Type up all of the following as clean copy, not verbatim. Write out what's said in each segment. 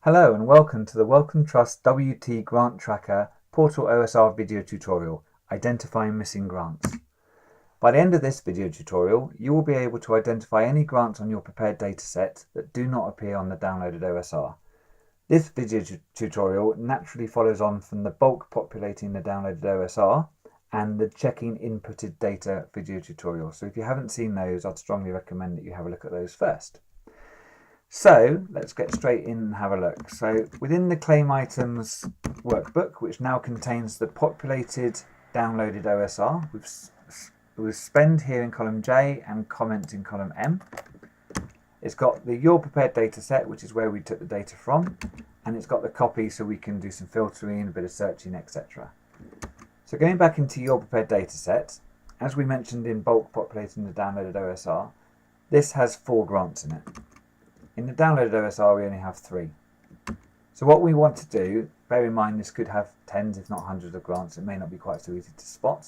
Hello and welcome to the Wellcome Trust WT Grant Tracker Portal OSR video tutorial, Identifying Missing Grants. By the end of this video tutorial, you will be able to identify any grants on your prepared dataset that do not appear on the downloaded OSR. This video tutorial naturally follows on from the bulk populating the downloaded OSR and the checking inputted data video tutorial. So if you haven't seen those, I'd strongly recommend that you have a look at those first. So let's get straight in and have a look. So within the claim items workbook, which now contains the populated downloaded OSR, with spend here in column J and comment in column M. It's got the your prepared data set, which is where we took the data from, and it's got the copy so we can do some filtering, a bit of searching, etc. So going back into your prepared data set, as we mentioned in bulk populating the downloaded OSR, this has 4 grants in it. In the downloaded OSR, we only have 3. So what we want to do, bear in mind this could have tens if not hundreds of grants, it may not be quite so easy to spot.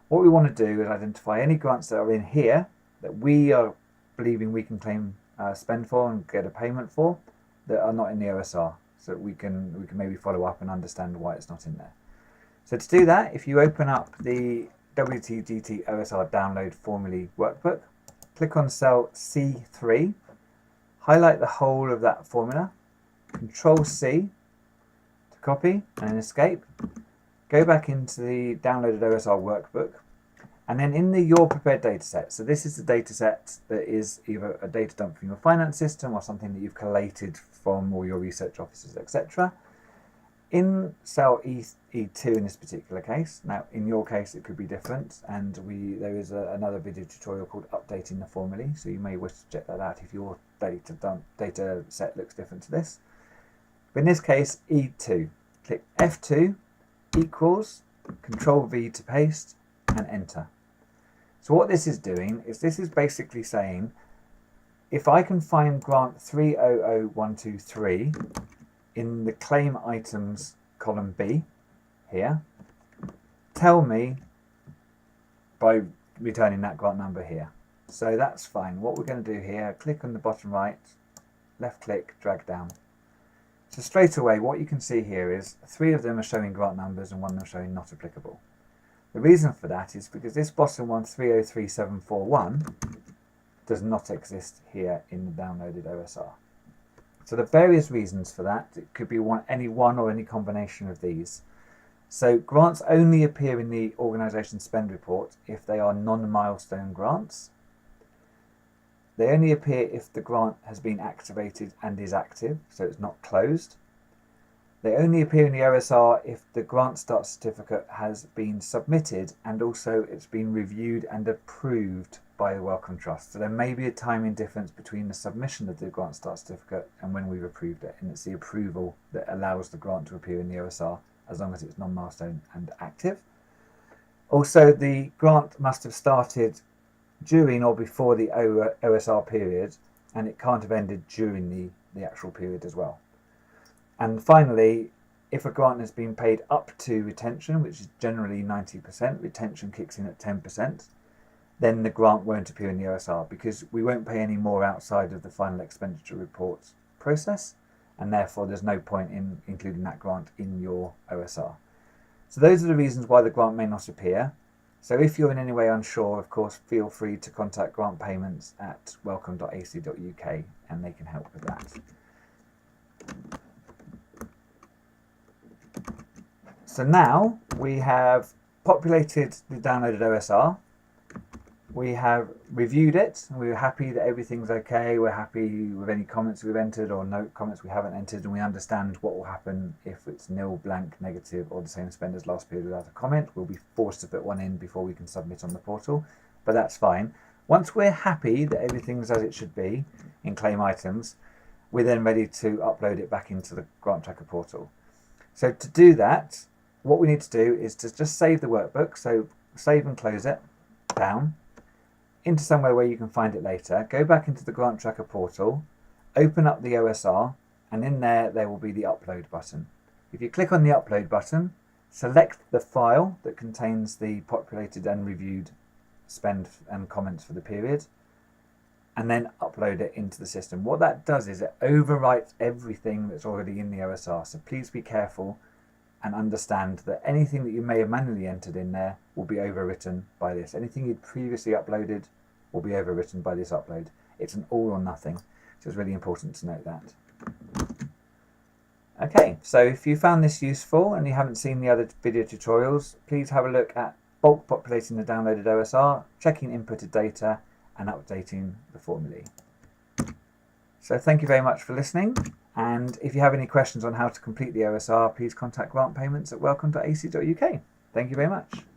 What we want to do is identify any grants that are in here that we are believing we can claim spend for and get a payment for that are not in the OSR, so we can maybe follow up and understand why it's not in there. So to do that, if you open up the WTGT OSR download formulae workbook, click on cell C3, highlight the whole of that formula, Control C to copy and escape, go back into the downloaded OSR workbook, and then in the your prepared dataset, so this is the dataset that is either a data dump from your finance system or something that you've collated from all your research offices, etc. In cell E2 in this particular case, now in your case it could be different, and there is another video tutorial called Updating the Formulae, so you may wish to check that out if your data set looks different to this. But in this case, E2, click F2 equals Control V to paste and enter. So what this is doing is this is basically saying if I can find grant 300123 in the claim items column B here, tell me by returning that grant number here. So that's fine. What we're going to do here, click on the bottom right, left click, drag down. So straight away what you can see here is 3 of them are showing grant numbers and 1 of them showing not applicable. The reason for that is because this bottom one, 303741, does not exist here in the downloaded OSR. So the various reasons for that, it could be any one or any combination of these. So grants only appear in the organisation spend report if they are non-milestone grants. They only appear if the grant has been activated and is active, so it's not closed. They only appear in the OSR if the grant start certificate has been submitted and also it's been reviewed and approved by the Wellcome Trust. So there may be a timing difference between the submission of the grant start certificate and when we've approved it, and it's the approval that allows the grant to appear in the OSR as long as it's non-milestone and active. Also, the grant must have started during or before the OSR period, and it can't have ended during the actual period as well. And finally, if a grant has been paid up to retention, which is generally 90%, retention kicks in at 10%, then the grant won't appear in the OSR because we won't pay any more outside of the final expenditure report process, and therefore there's no point in including that grant in your OSR. So those are the reasons why the grant may not appear. So if you're in any way unsure, of course, feel free to contact grant payments at wellcome.ac.uk and they can help with that. So now we have populated the downloaded OSR. We have reviewed it, and we're happy that everything's okay. We're happy with any comments we've entered or no comments we haven't entered, and we understand what will happen if it's nil, blank, negative, or the same spend as last period without a comment. We'll be forced to put one in before we can submit on the portal, but that's fine. Once we're happy that everything's as it should be in claim items, we're then ready to upload it back into the Grant Tracker portal. So to do that, what we need to do is to just save the workbook. So save and close it down into somewhere where you can find it later. Go back into the Grant Tracker portal, open up the OSR, and in there will be the upload button. If you click on the upload button, select the file that contains the populated and reviewed spend and comments for the period, and then upload it into the system. What that does is it overwrites everything that's already in the OSR. So please be careful and understand that anything that you may have manually entered in there will be overwritten by this. Anything you'd previously uploaded will be overwritten by this upload. It's an all or nothing, so it's really important to note that. Okay, so if you found this useful and you haven't seen the other video tutorials, please have a look at bulk populating the downloaded OSR, checking inputted data, and updating the formulae. So thank you very much for listening, and if you have any questions on how to complete the OSR, please contact Grant Payments at welcome.ac.uk. Thank you very much.